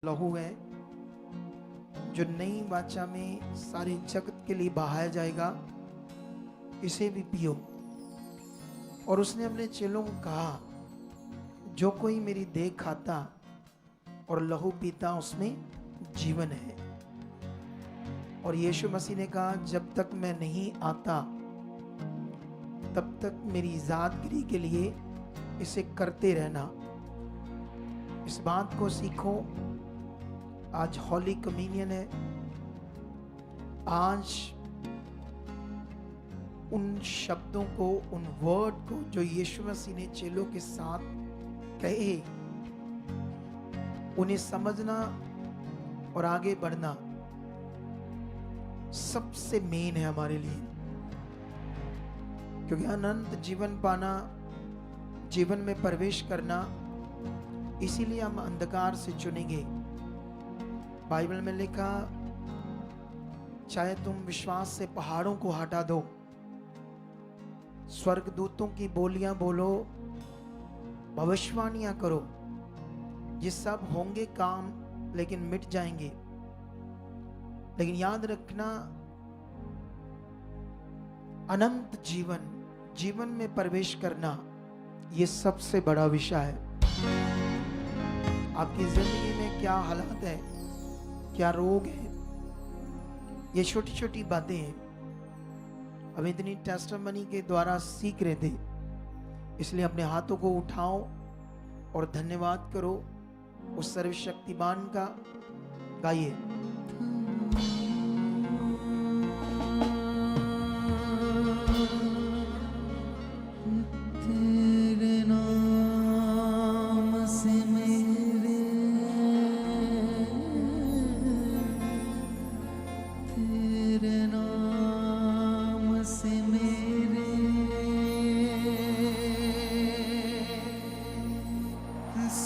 लहू है जो नई वाचा में सारे जगत के लिए बहाया जाएगा, इसे भी पियो। और उसने अपने चेलों को कहा, जो कोई मेरी देह खाता और लहू पीता उसमें जीवन है। और यीशु मसीह ने कहा, जब तक मैं नहीं आता तब तक मेरी इजादगिरी के लिए इसे करते रहना। इस बात को सीखो। आज हॉली कम्युनियन है। आज उन शब्दों को, उन वर्ड को जो यीशु मसीह ने चेलों के साथ कहे, उन्हें समझना और आगे बढ़ना सबसे मेन है हमारे लिए। क्योंकि अनंत जीवन पाना, जीवन में प्रवेश करना, इसीलिए हम अंधकार से चुनेंगे। बाइबल में लिखा, चाहे तुम विश्वास से पहाड़ों को हटा दो, स्वर्गदूतों की बोलियां बोलो, भविष्यवाणियां करो, ये सब होंगे काम लेकिन मिट जाएंगे। लेकिन याद रखना, अनंत जीवन में प्रवेश करना, ये सबसे बड़ा विषय है। आपकी जिंदगी में क्या हालात है, क्या रोग है, ये छोटी छोटी बातें हैं। हम इतनी टेस्टिमनी के द्वारा सीख रहे थे, इसलिए अपने हाथों को उठाओ और धन्यवाद करो उस सर्वशक्तिमान का। गाइए।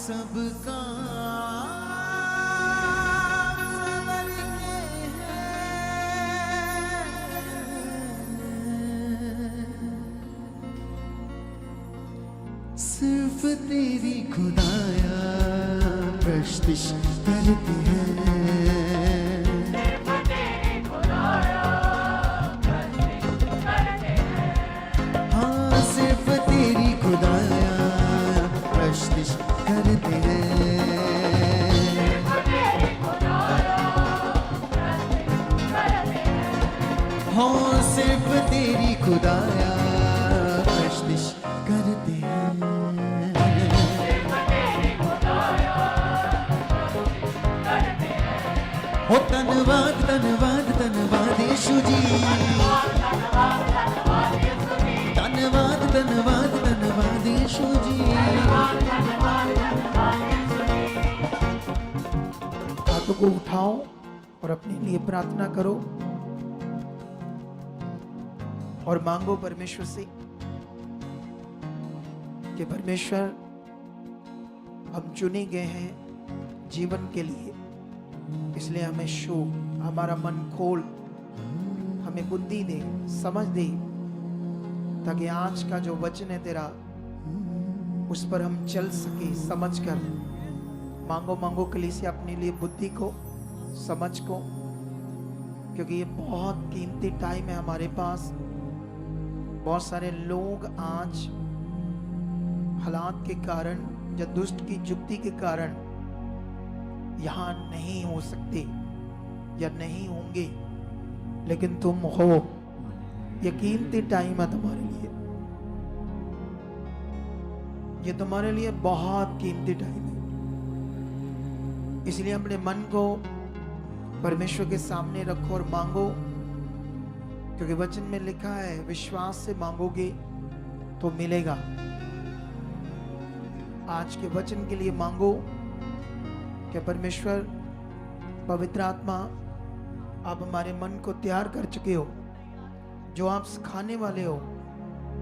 सबका सबर के सिर्फ तेरी खुदाया प्रस्तिश करती है। हाँ, सिर्फ तेरी खुदाया प्रस्तिश करते हैं। हाँ, सिर्फ तेरी खुदाया प्रस्तिश करते हैं। हो धन्यवाद धन्यवाद धन्यवाद यीशु जी, धन्यवाद धन्यवाद धन्यवाद यीशु जी। हाथों को उठाओ और अपने लिए प्रार्थना करो और मांगो परमेश्वर से कि परमेश्वर, हम चुने गए हैं जीवन के लिए, इसलिए हमें शो, हमारा मन खोल, हमें बुद्धि दे, समझ दे, ताकि आज का जो वचन है तेरा, उस पर हम चल सके समझ कर। मांगो मांगो कलीसिया अपने लिए बुद्धि को, समझ को, क्योंकि ये बहुत कीमती टाइम है हमारे पास। बहुत सारे लोग आज हालात के कारण या दुष्ट की जुक्ति के कारण यहाँ नहीं हो सकते या नहीं होंगे, लेकिन तुम हो। ये कीमती टाइम है तुम्हारे लिए, ये तुम्हारे लिए बहुत कीमती टाइम है। इसलिए अपने मन को परमेश्वर के सामने रखो और मांगो, क्योंकि वचन में लिखा है, विश्वास से मांगोगे तो मिलेगा। आज के वचन के लिए मांगो कि परमेश्वर, पवित्र आत्मा, आप हमारे मन को तैयार कर चुके हो। जो आप सिखाने वाले हो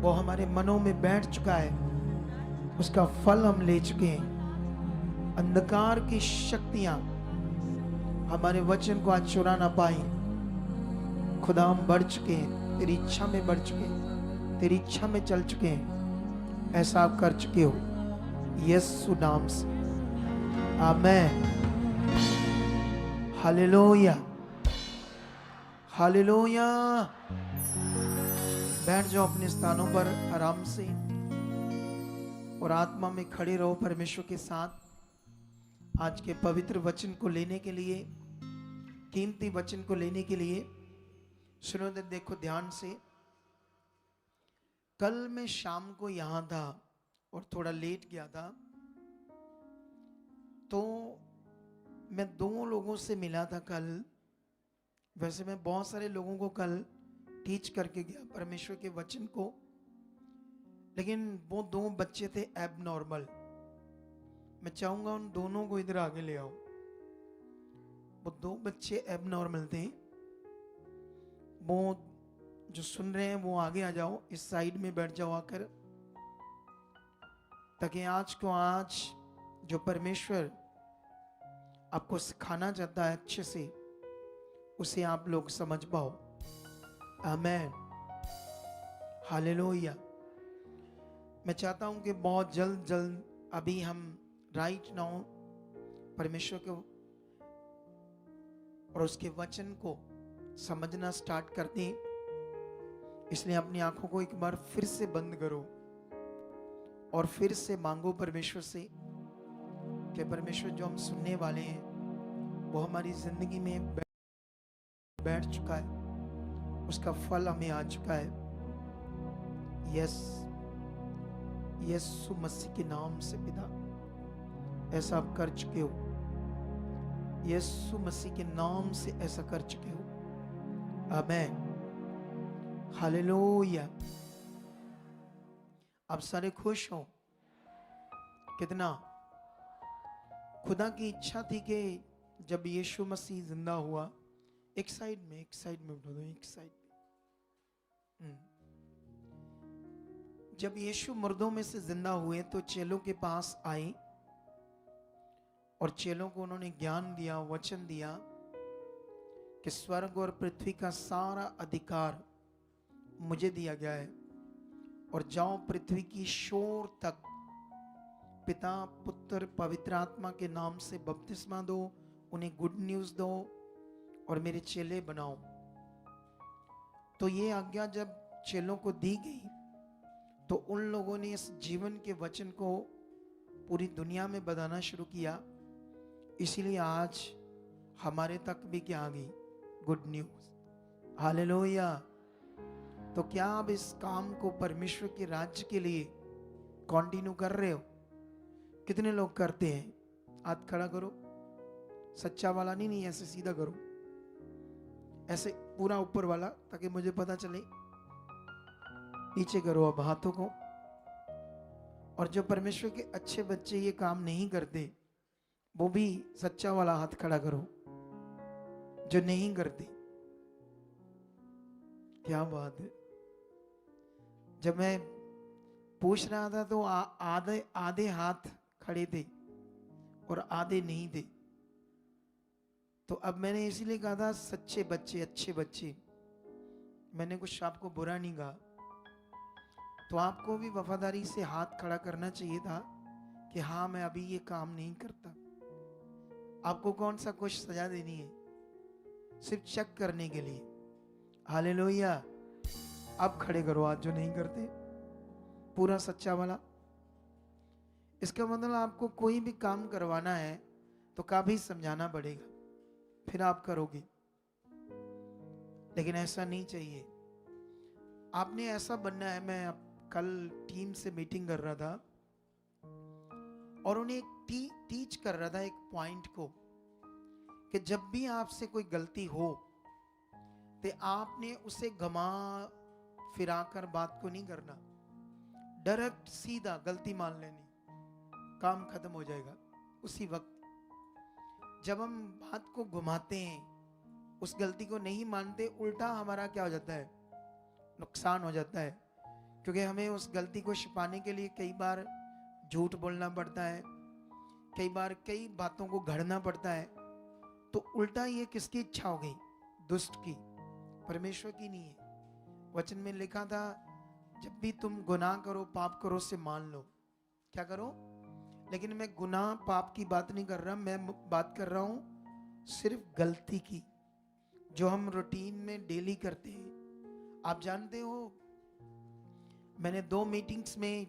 वो हमारे मनों में बैठ चुका है, उसका फल हम ले चुके हैं। अंधकार की शक्तियां हमारे वचन को आज चुरा ना पाई। खुदा, हम बढ़ चुके हैं, तेरी इच्छा में बढ़ चुके हैं, तेरी इच्छा में चल चुके हैं। ऐसा आप कर चुके हो यीशु नाम से। आमेन। Hallelujah, hallelujah. बैठ जाओ अपने स्थानों पर आराम से और आत्मा में खड़े रहो परमेश्वर के साथ। आज के पवित्र वचन को लेने के लिए, कीमती वचन को लेने के लिए सुनो, देखो ध्यान से। कल मैं शाम को यहां था और थोड़ा लेट गया था, तो मैं 2 लोगों से मिला था कल। वैसे मैं बहुत सारे लोगों को कल टीच करके गया परमेश्वर के वचन को, लेकिन वो 2 बच्चे थे एबनॉर्मल। मैं चाहूंगा उन दोनों को इधर आगे ले आओ। वो 2 बच्चे एबनॉर्मल थे। वो जो सुन रहे हैं वो आगे आ जाओ, इस साइड में बैठ जाओ आकर, ताकि आज को आज जो परमेश्वर आपको सिखाना चाहता है अच्छे से, उसे आप लोग समझ पाओ। आमेन, हालेलुया। मैं चाहता हूं कि बहुत जल्द अभी हम राइट नाउ परमेश्वर को और उसके वचन को समझना स्टार्ट कर दें। इसलिए अपनी आंखों को एक बार फिर से बंद करो और फिर से मांगो परमेश्वर से कि परमेश्वर जो हम सुनने वाले हैं वो हमारी जिंदगी में बैठ चुका है, उसका फल हमें आ चुका है। यस, यीशु मसीह के नाम से पिता, ऐसा आप कर चुके हो। यीशु मसीह के नाम से ऐसा कर चुके हो। आमेन, हालेलुया। आप सारे खुश हो? कितना? खुदा की इच्छा थी कि जब यीशु मसीह जिंदा हुआ, एक साइड में उठा दो, एक साइड में। जब यीशु मुर्दों में से जिंदा हुए तो चेलों के पास आए और चेलों को उन्होंने ज्ञान दिया, वचन दिया कि स्वर्ग और पृथ्वी का सारा अधिकार मुझे दिया गया है, और जाओ पृथ्वी की शोर तक पिता, पुत्र, पवित्र आत्मा के नाम से बपतिस्मा दो, उन्हें गुड न्यूज दो और मेरे चेले बनाओ। तो ये आज्ञा जब चेलों को दी गई तो उन लोगों ने इस जीवन के वचन को पूरी दुनिया में बताना शुरू किया। इसीलिए आज हमारे तक भी क्या आ गई? Good news. हालेलुया। तो क्या आप इस काम को परमेश्वर के राज्य के लिए कंटिन्यू कर रहे हो? कितने लोग करते हैं? हाथ खड़ा करो। सच्चा वाला नहीं, ऐसे सीधा करो, ऐसे पूरा ऊपर वाला, ताकि मुझे पता चले। नीचे करो अब हाथों को। और जो परमेश्वर के अच्छे बच्चे ये काम नहीं करते, वो भी सच्चा वाला हाथ खड़ा करो। जो नहीं करते, क्या बात है। जब मैं पूछ रहा था तो आधे आधे हाथ खड़े थे और आधे नहीं थे। तो अब मैंने इसीलिए कहा था सच्चे बच्चे, अच्छे बच्चे। मैंने कुछ आपको बुरा नहीं कहा। तो आपको भी वफादारी से हाथ खड़ा करना चाहिए था कि हाँ, मैं अभी ये काम नहीं करता। आपको कौन सा कुछ सजा देनी है? सिर्फ चेक करने के लिए। हालेलुया। अब खड़े करो आज जो नहीं करते, पूरा सच्चा वाला। इसका मतलब आपको कोई भी काम करवाना है तो काफी समझाना पड़ेगा, फिर आप करोगे। लेकिन ऐसा नहीं चाहिए। आपने ऐसा बनना है। मैं कल टीम से मीटिंग कर रहा था और उन्हें एक टीच कर रहा था एक पॉइंट को, कि जब भी आपसे कोई गलती हो तो आपने उसे घुमा फिराकर बात को नहीं करना। डायरेक्ट सीधा गलती मान लेनी, काम खत्म हो जाएगा उसी वक्त। जब हम बात को घुमाते हैं, उस गलती को नहीं मानते, उल्टा हमारा क्या हो जाता है? नुकसान हो जाता है। क्योंकि हमें उस गलती को छिपाने के लिए कई बार झूठ बोलना पड़ता है, कई बार कई बातों को गढ़ना पड़ता है। तो उल्टा ये किसकी इच्छा हो गई? दुष्ट की, परमेश्वर की नहीं है। वचन में लिखा था, जब भी तुम गुनाह करो, पाप करो, से मान लो। क्या करो? लेकिन मैं गुनाह पाप की बात नहीं कर रहा, मैं बात कर रहा हूं सिर्फ गलती की, जो हम रूटीन में डेली करते हैं। आप जानते हो, मैंने 2 मीटिंग्स में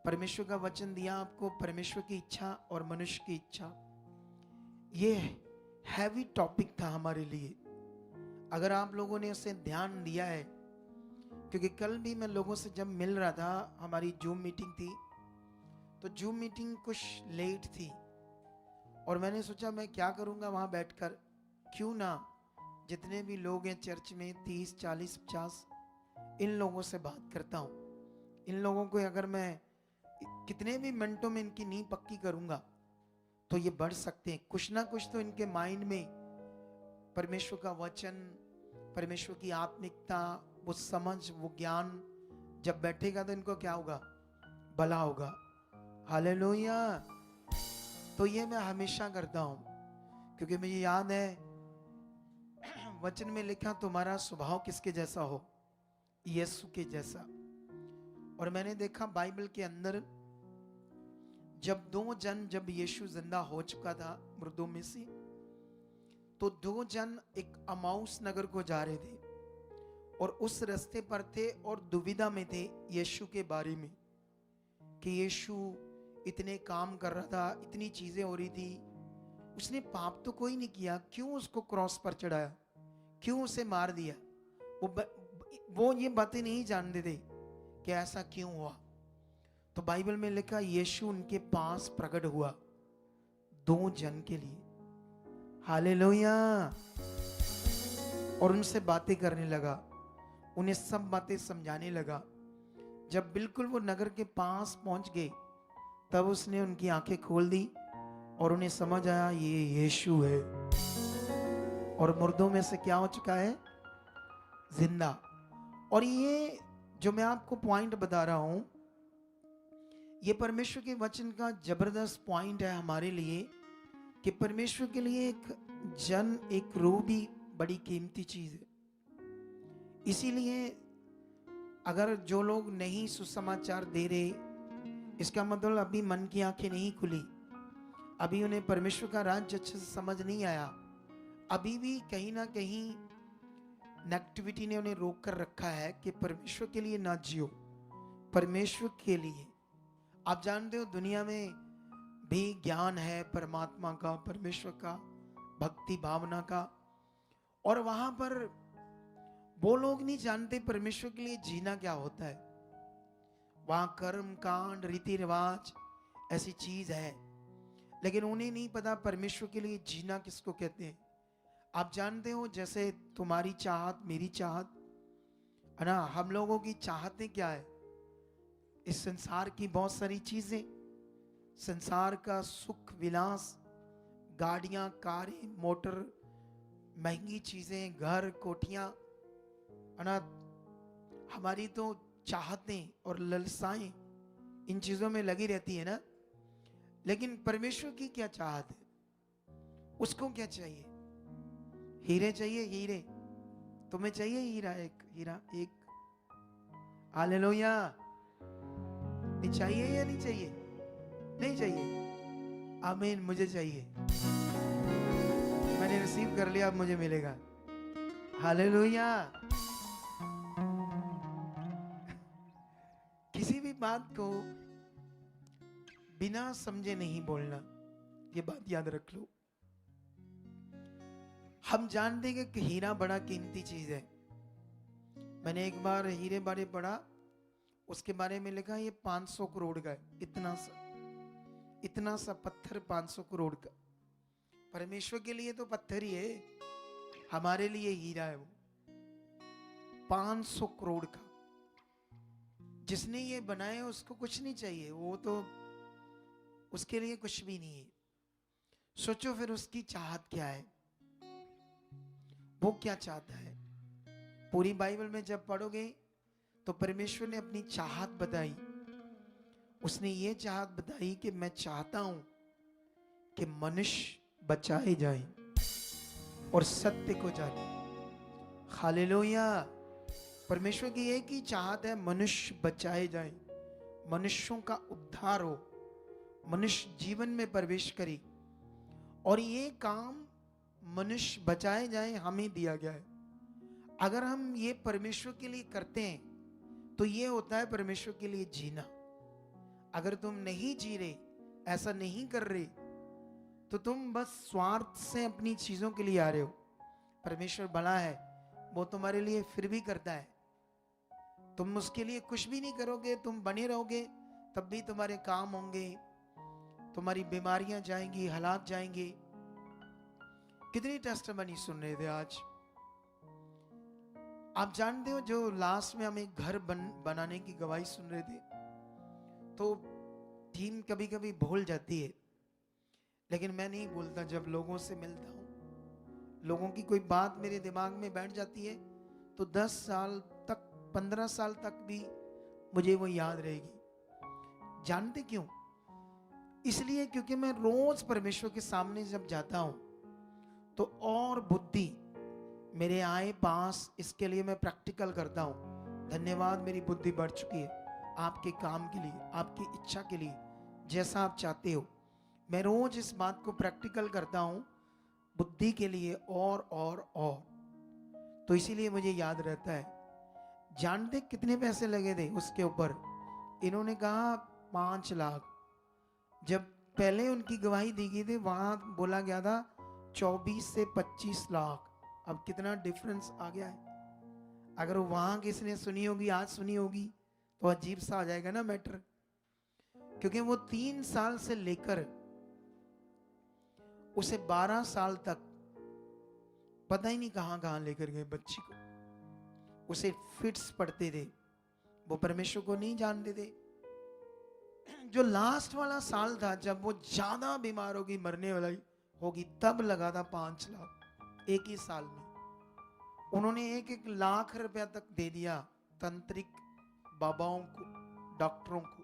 परमेश्वर का वचन दिया आपको, परमेश्वर की इच्छा और मनुष्य की इच्छा। ये हैवी टॉपिक था हमारे लिए, अगर आप लोगों ने उसे ध्यान दिया है। क्योंकि कल भी मैं लोगों से जब मिल रहा था, हमारी जूम मीटिंग थी, तो जूम मीटिंग कुछ लेट थी और मैंने सोचा मैं क्या करूंगा वहां बैठकर, क्यों ना जितने भी लोग हैं चर्च में 30, 40, 50, इन लोगों से बात करता हूँ। इन लोगों को अगर मैं कितने भी मिनटों में इनकी नींव पक्की करूंगा तो ये बढ़ सकते हैं। कुछ ना कुछ तो इनके माइंड में परमेश्वर का वचन, परमेश्वर की आत्मिकता, वो समझ, वो ज्ञान जब बैठेगा तो इनको क्या होगा, भला होगा। हालेलुया। तो ये मैं हमेशा करता हूं, क्योंकि मुझे याद है वचन में लिखा तुम्हारा स्वभाव किसके जैसा हो, यीशु के जैसा। और मैंने देखा बाइबल के अंदर जब यीशु जिंदा हो चुका था मुर्दों में से, तो 2 जन एक अमाउस नगर को जा रहे थे और उस रास्ते पर थे और दुविधा में थे यीशु के बारे में कि यीशु इतने काम कर रहा था, इतनी चीजें हो रही थी, उसने पाप तो कोई नहीं किया, क्यों उसको क्रॉस पर चढ़ाया, क्यों उसे मार दिया। वो ये बातें नहीं जानते थे कि ऐसा क्यों हुआ। तो बाइबल में लिखा यीशु उनके पास प्रकट हुआ 2 जन के लिए। हालेलुया। और उनसे बातें करने लगा, उन्हें सब बातें समझाने लगा। जब बिल्कुल वो नगर के पास पहुंच गए तब उसने उनकी आंखें खोल दी और उन्हें समझ आया ये यीशु है, और मुर्दों में से क्या हो चुका है, जिंदा। और ये जो मैं आपको पॉइंट बता रहा हूं, ये परमेश्वर के वचन का जबरदस्त पॉइंट है हमारे लिए कि परमेश्वर के लिए एक जन, एक रूह भी बड़ी कीमती चीज है। इसीलिए अगर जो लोग नहीं सुसमाचार दे रहे, इसका मतलब अभी मन की आंखें नहीं खुली, अभी उन्हें परमेश्वर का राज्य अच्छे से समझ नहीं आया, अभी भी कहीं ना कहीं नेगेटिविटी ने उन्हें रोक कर रखा है कि परमेश्वर के लिए ना जियो, परमेश्वर के लिए। आप जानते हो दुनिया में भी ज्ञान है परमात्मा का, परमेश्वर का, भक्ति भावना का, और वहां पर वो लोग नहीं जानते परमेश्वर के लिए जीना क्या होता है। वहां कर्म कांड, रीति रिवाज ऐसी चीज है, लेकिन उन्हें नहीं पता परमेश्वर के लिए जीना किसको कहते हैं। आप जानते हो जैसे तुम्हारी चाहत, मेरी चाहत है ना, हम लोगों की चाहतें क्या है, इस संसार की बहुत सारी चीजें, संसार का सुख विलास, गाड़ियां, कारें, मोटर, महंगी चीजें, घर, कोठियां, है ना, हमारी तो चाहतें और ललसाएं इन चीजों में लगी रहती है ना। लेकिन परमेश्वर की क्या चाहत है, उसको क्या चाहिए, हीरे चाहिए, हीरे। तुम्हें चाहिए हीरा, एक हीरा, एक, हालेलुया। नहीं चाहिए या नहीं चाहिए, नहीं चाहिए, आमीन। मुझे चाहिए, मैंने रिसीव कर लिया, अब मुझे मिलेगा, हालेलुया। किसी भी बात को बिना समझे नहीं बोलना, ये बात याद रख लो। हम जानते हैं कि हीरा बड़ा कीमती चीज है। मैंने एक बार हीरे बारे पढ़ा, उसके बारे में लिखा ये 500 करोड़ का है, इतना सा पत्थर 500 करोड़ का। परमेश्वर के लिए तो पत्थर ही है, हमारे लिए हीरा है वो 500 करोड़ का। जिसने ये बनाया उसको कुछ नहीं चाहिए, वो तो उसके लिए कुछ भी नहीं है। सोचो फिर उसकी चाहत क्या है, वो क्या चाहता है। पूरी बाइबल में जब पढ़ोगे तो परमेश्वर ने अपनी चाहत बताई। उसने ये चाहत बताई कि मैं चाहता हूं कि मनुष्य बचाए जाए और सत्य को जाने। हालेलुया। परमेश्वर की एक ही चाहत है, मनुष्य बचाए जाए, मनुष्यों का उद्धार हो, मनुष्य जीवन में प्रवेश करे। और ये काम मनुष्य बचाए जाए हमें दिया गया है। अगर हम ये परमेश्वर के लिए करते हैं तो ये होता है परमेश्वर के लिए जीना। अगर तुम नहीं जी रहे, ऐसा नहीं कर रहे, तो तुम बस स्वार्थ से अपनी चीजों के लिए आ रहे हो। परमेश्वर भला है, वो तुम्हारे लिए फिर भी करता है। तुम उसके लिए कुछ भी नहीं करोगे, तुम बने रहोगे, तब भी तुम्हारे काम होंगे, तुम्हारी बीमारियां जाएंगी, हालात जाएंगे। कितनी टेस्टमनी सुन रहे थे आज। आप जानते हो, जो लास्ट में हम एक घर बनाने की गवाही सुन रहे थे, तो टीम कभी कभी भूल जाती है, लेकिन मैं नहीं भूलता। जब लोगों से मिलता हूं, लोगों की कोई बात मेरे दिमाग में बैठ जाती है, तो 10 साल तक, 15 साल तक भी मुझे वो याद रहेगी। जानते क्यों? इसलिए क्योंकि मैं रोज परमेश्वर के सामने जब जाता हूं, तो और बुद्धि मेरे आए पास, इसके लिए मैं प्रैक्टिकल करता हूं। धन्यवाद, मेरी बुद्धि बढ़ चुकी है आपके काम के लिए, आपकी इच्छा के लिए, जैसा आप चाहते हो। मैं रोज इस बात को प्रैक्टिकल करता हूं, बुद्धि के लिए और। तो इसीलिए मुझे याद रहता है। जानते कितने पैसे लगे थे उसके ऊपर? इन्होंने कहा 5 लाख। जब पहले उनकी गवाही दी गई थी, वहां बोला गया था 24 से 25 लाख। अब कितना डिफरेंस आ गया है। अगर वहां किसने सुनी होगी, आज सुनी होगी, तो अजीब सा आ जाएगा ना मैटर। क्योंकि वो 3 साल से लेकर उसे 12 साल तक पता ही नहीं कहां कहां लेकर गए बच्ची को। उसे फिट्स पड़ते थे, वो परमेश्वर को नहीं जानते थे। जो लास्ट वाला साल था, जब वो ज्यादा बीमार होगी, मरने वाली होगी, तब लगा था 5 लाख एक ही साल में। उन्होंने 1-1 लाख रुपया तक दे दिया तंत्रिक बाबाओं को, डॉक्टरों को।